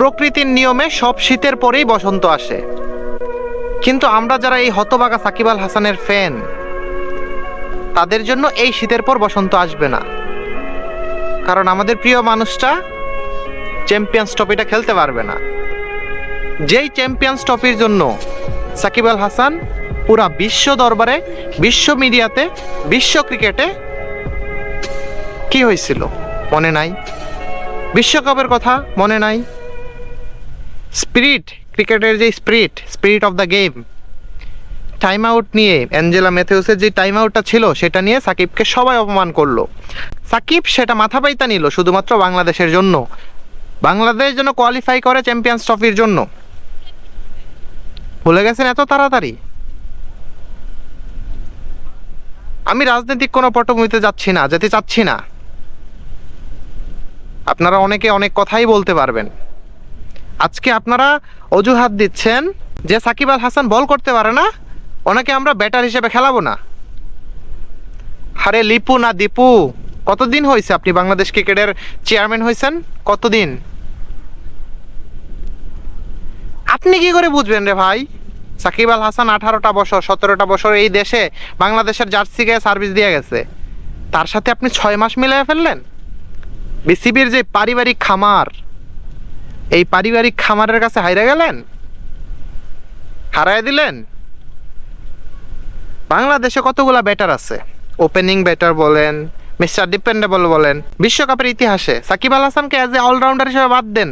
প্রকৃতির নিয়মে সব শীতের পরেই বসন্ত আসে, কিন্তু আমরা যারা এই হতবাগা সাকিব আল হাসানের ফ্যান, তাদের জন্য এই শীতের পর বসন্ত আসবে না। কারণ আমাদের প্রিয় মানুষটা চ্যাম্পিয়ন্স ট্রফিটা খেলতে পারবে না। যেই চ্যাম্পিয়ন্স ট্রফির জন্য সাকিব আল হাসান পুরা বিশ্ব দরবারে, বিশ্ব মিডিয়াতে, বিশ্ব ক্রিকেটে কি হয়েছিল মনে নাই? বিশ্বকাপের কথা মনে নাই? স্পিরিট, ক্রিকেটের যে spirit of the game, time out নিয়ে অ্যাঞ্জেলা ম্যাথিউসের যে টাইম আউটটা ছিল সেটা নিয়ে সাকিবকে সবাই অপমান করলো। সাকিব সেটা মাথা পাইতা নিল শুধুমাত্র বাংলাদেশের জন্য, বাংলাদেশ যেন কোয়ালিফাই করে চ্যাম্পিয়ন্স ট্রফির জন্য। ভুলে গেছেন এত তাড়াতাড়ি? আমি রাজনৈতিক কোনো পটভূমিতে যাচ্ছি না, যেতে চাচ্ছি না। আপনারা অনেকে অনেক কথাই বলতে পারবেন। আজকে আপনারা অজুহাত দিচ্ছেন যে সাকিব আল হাসান বল করতে পারে না, ওনাকে আমরা ব্যাটার হিসেবে খেলাবো না। আরে লিপু না দীপু, কতদিন হয়েছে আপনি বাংলাদেশ ক্রিকেটের চেয়ারম্যান হয়েছেন? কতদিন? আপনি কি করে বুঝবেন রে ভাই? সাকিব আল হাসান 18টা বছর 17টা বছর এই দেশে বাংলাদেশের জার্সি গায়ে সার্ভিস দিয়ে গেছে, তার সাথে আপনি 6 মাস মিলিয়ে ফেললেন। বিসিবির যে পারিবারিক খামার, এই পারিবারিক খামারের কাছে হাইরা গেলেন, হারাই দিলেন। বাংলাদেশে কতগুলা ব্যাটার আছে, ওপেনিং ব্যাটার বলেন, মিস্টার ডিপেন্ডেবল বলেন। বিশ্বকাপের ইতিহাসে সাকিব আল হাসানকে অ্যাজ এ অলরাউন্ডার হিসেবে বাদ দেন,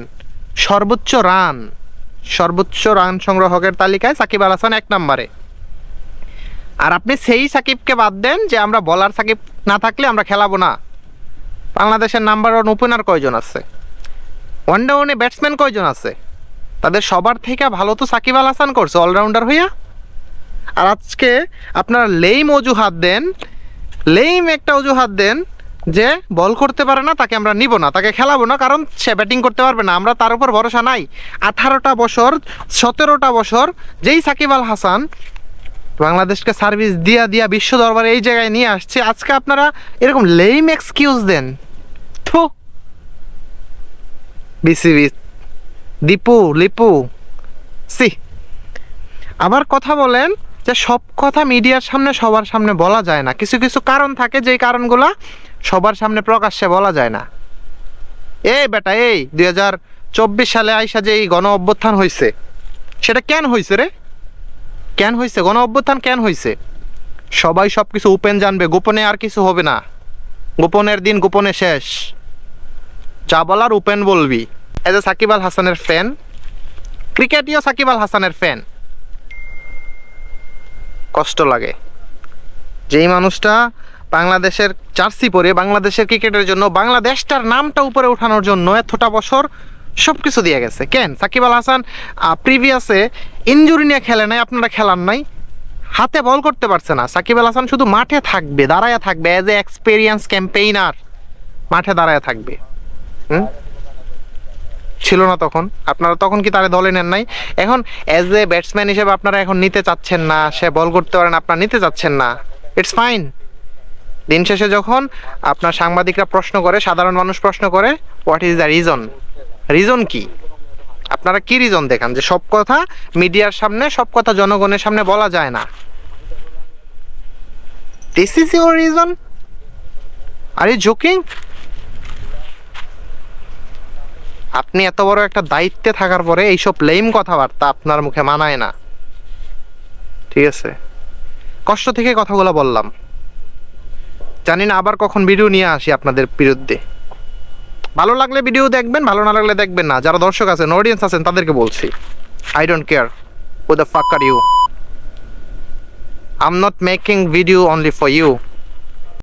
সর্বোচ্চ রান সংগ্রাহকের তালিকায় সাকিব আল হাসান 1 নম্বরে। আর আপনি সেই সাকিবকে বাদ দেন যে আমরা বলার সাকিব না থাকলে আমরা খেলাবো না। বাংলাদেশের নাম্বার 1 ওপেনার কয়জন আছে? ওয়ানডাউনে ব্যাটসম্যান কয়জন আছে? তাদের সবার থেকে ভালো তো সাকিব আল হাসান করছে অলরাউন্ডার হইয়া। আর আজকে আপনারা লেইম একটা অজুহাত দেন যে বল করতে পারে না, তাকে আমরা নিব না, তাকে খেলাবো না, কারণ সে ব্যাটিং করতে পারবে না, আমরা তার উপর ভরসা নাই। 18টা বছর 17টা বছর যেই সাকিব আল হাসান বাংলাদেশকে সার্ভিস দিয়া বিশ্ব দরবারে এই জায়গায় নিয়ে আসছে, আজকে আপনারা এরকম লেইম এক্সকিউজ দেন। থু, বিসিবি, দীপু লিপু সি। আবার কথা বলেন যে সব কথা মিডিয়ার সামনে সবার সামনে বলা যায় না, কিছু কিছু কারণ থাকে যেই কারণগুলা সবার সামনে প্রকাশ্যে বলা যায় না। এই বেটা, এই 2024 সালে আইসা যে এই গণ অভ্যুত্থান হয়েছে, সেটা কেন হয়েছে রে? কেন হয়েছে গণ অভ্যুত্থান? কেন হয়েছে? সবাই সব কিছু ওপেন জানবে, গোপনে আর কিছু হবে না। গোপনের দিন গোপনে শেষ, যা বলার ওপেন বলবি। এজ এ সাকিব আল হাসানের ফ্যান, ক্রিকেটীয় সাকিব আল হাসানের ফ্যান, কষ্ট লাগে। যেই মানুষটা বাংলাদেশের জার্সি পরে বাংলাদেশের ক্রিকেটের জন্য, বাংলাদেশটার নামটা উপরে ওঠানোর জন্য এতটা বছর সব কিছু দিয়ে গেছে। কেন সাকিব আল হাসান প্রিভিয়াসে ইনজুরি নিয়ে খেলে নাই? আপনারা খেলান নাই, হাতে বল করতে পারছে না। সাকিব আল হাসান শুধু মাঠে থাকবে, দাঁড়ায় থাকবে, অ্যাজ এ এক্সপেরিয়েন্স ক্যাম্পেইনার মাঠে দাঁড়ায় থাকবে। ছিল না তখন? আপনারা তখন কি তারে দলে নেন নাই? এখন অ্যাজ এ ব্যাটসম্যান হিসেবে আপনারা এখন নিতে চাচ্ছেন না, সে বল করতে পারেন, আপনারা নিতে চাচ্ছেন না, ইটস ফাইন। দিন শেষে যখন আপনার সাংবাদিকরা প্রশ্ন করে, সাধারণ মানুষ প্রশ্ন করে, হোয়াট ইজ দ্য রিজন কি? আপনারা কি রিজন দেখান যে সব কথা মিডিয়ার সামনে, সব কথা জনগণের সামনে বলা যায় না? This is your reason? Are you joking? আপনি এত বড় একটা দায়িত্বে থাকার পরে এইসব লেম কথাবার্তা আপনার মুখে মানায় না, ঠিক আছে? কষ্ট থেকে কথাগুলো বললাম, জানি না আবার কখন ভিডিও নিয়ে আসি আপনাদের বিরুদ্ধে। ভালো লাগলে ভিডিও দেখবেন, ভালো না লাগলে দেখবেন না। যারা দর্শক আছেন, অডিয়েন্স আছেন, তাদেরকে বলছি, I don't care who the fuck are you. I am not making video only for you.